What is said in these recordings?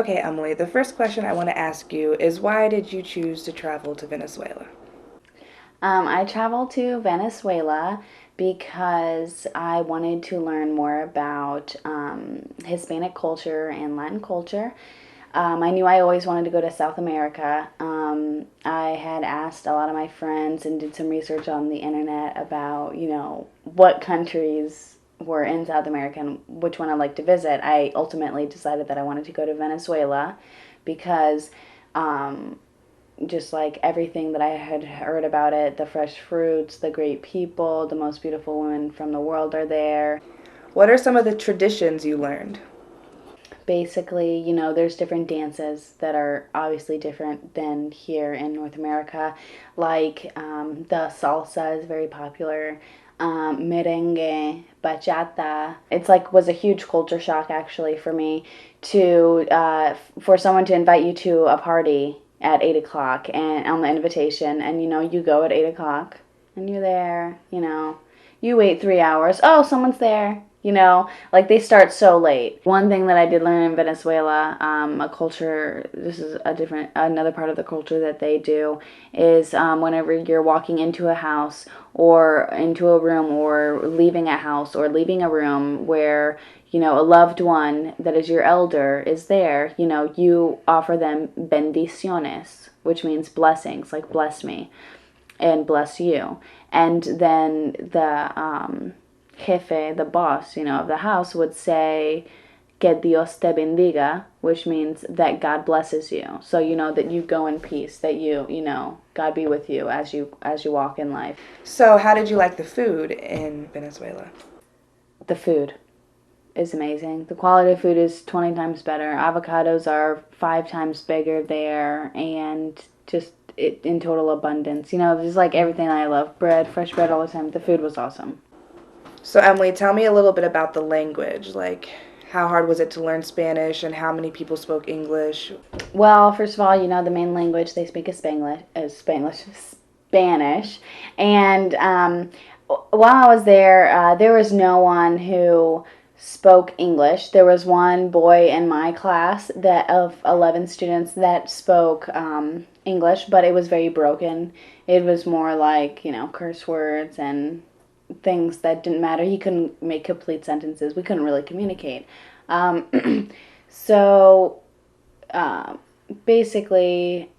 Okay, Emily, the first question I want to ask you is why did you choose to travel to Venezuela? I traveled to Venezuela because I wanted to learn more about Hispanic culture and Latin culture. I knew I always wanted to go to South America. I had asked a lot of my friends and did some research on the internet about, what countries were in South America and which one I'd like to visit. I ultimately decided that I wanted to go to Venezuela because um, just like everything that I had heard about it, the fresh fruits, the great people, the most beautiful women from the world are there. What are some of the traditions you learned? Basically, there's different dances that are obviously different than here in North America. Like the salsa is very popular, merengue, bachata. It's like was a huge culture shock actually for me to for someone to invite you to a party at 8 o'clock and on the invitation, and you go at 8 o'clock and you're there. You wait 3 hours. Oh, someone's there. Like they start so late. One thing that I did learn in Venezuela, a culture, this is another part of the culture that they do, is whenever you're walking into a house or into a room or leaving a house or leaving a room where, a loved one that is your elder is there, you offer them bendiciones, which means blessings, like bless me and bless you. And then the jefe, the boss, of the house would say, que Dios te bendiga, which means that God blesses you. So that you go in peace, that God be with you as you walk in life. So, how did you like the food in Venezuela? The food is amazing. The quality of food is 20 times better. Avocados are 5 times bigger there, and just in total abundance. Just like everything I love. Bread, fresh bread all the time. The food was awesome. So, Emily, tell me a little bit about the language. Like, how hard was it to learn Spanish and how many people spoke English? Well, first of all, the main language they speak is Spanish. And while I was there, there was no one who spoke English. There was one boy in my class that of 11 students that spoke English, but it was very broken. It was more like, curse words and things that didn't matter. He couldn't make complete sentences. We couldn't really communicate. So uh, basically,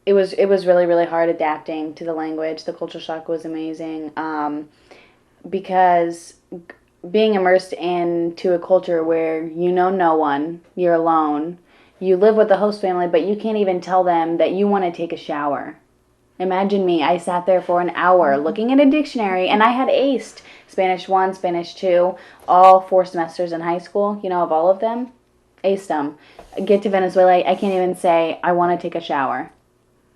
it was really really hard adapting to the language. The culture shock was amazing because being immersed into a culture where no one, you're alone, you live with the host family, but you can't even tell them that you want to take a shower. Imagine me. I sat there for an hour looking at a dictionary, and I had aced Spanish 1, Spanish 2, all 4 semesters in high school, of all of them. Aced them. Get to Venezuela, I can't even say, I want to take a shower.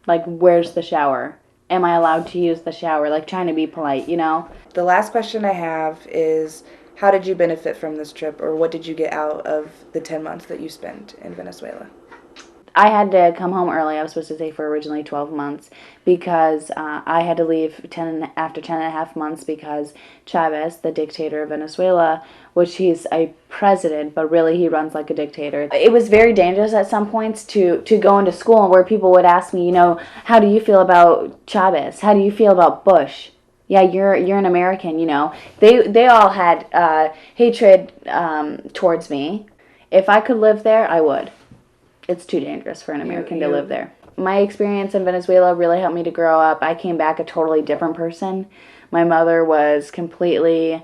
Like, where's the shower? Am I allowed to use the shower? Like, trying to be polite. The last question I have is how did you benefit from this trip, or what did you get out of the 10 months that you spent in Venezuela? I had to come home early. I was supposed to stay for originally 12 months because I had to leave after 10 and a half months because Chavez, the dictator of Venezuela, which he's a president, but really he runs like a dictator. It was very dangerous at some points to go into school where people would ask me, how do you feel about Chavez? How do you feel about Bush? Yeah, you're an American. They all had hatred towards me. If I could live there, I would. It's too dangerous for an You American to live you there. My experience in Venezuela really helped me to grow up. I came back a totally different person. My mother was completely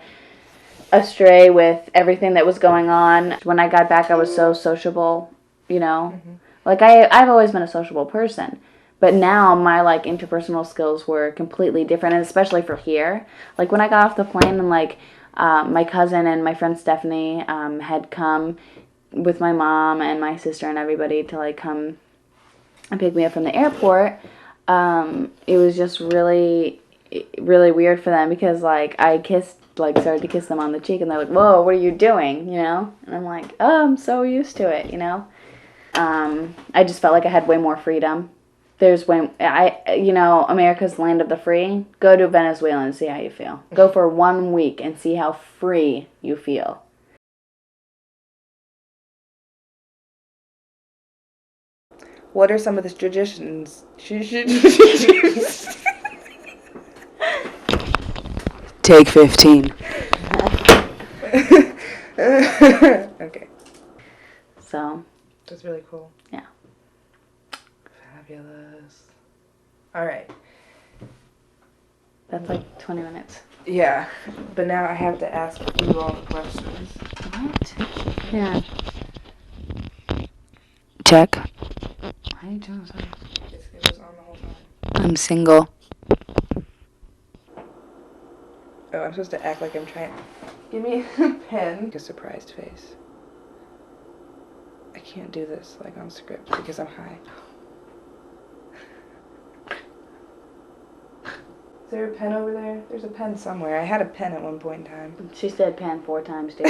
astray with everything that was going on. When I got back, I was so sociable, you know. Mhm. Like I've always been a sociable person, but now my like interpersonal skills were completely different, and especially for here. Like when I got off the plane and like my cousin and my friend Stephanie had come with my mom and my sister and everybody to like come and pick me up from the airport. It was just really, really weird for them because like I started to kiss them on the cheek, and they're like, "Whoa, what are you doing?" And I'm like, "Oh, I'm so used to it." I just felt like I had way more freedom. America's the land of the free. Go to Venezuela and see how you feel. Go for 1 week and see how free you feel. What are some of the traditions? Take 15. Okay. So, That's really cool. Yeah. Fabulous. All right. that's like 20 minutes. Yeah, but now I have to ask you all the questions. What? Yeah. Check. Why are you doing so? It was on the whole time. I'm single. Oh, I'm supposed to act like I'm trying. Give me a pen. Make a surprised face. I can't do this like on script because I'm high. Is there a pen over there? There's a pen somewhere. I had a pen at one point in time. She said pen 4 times, dude.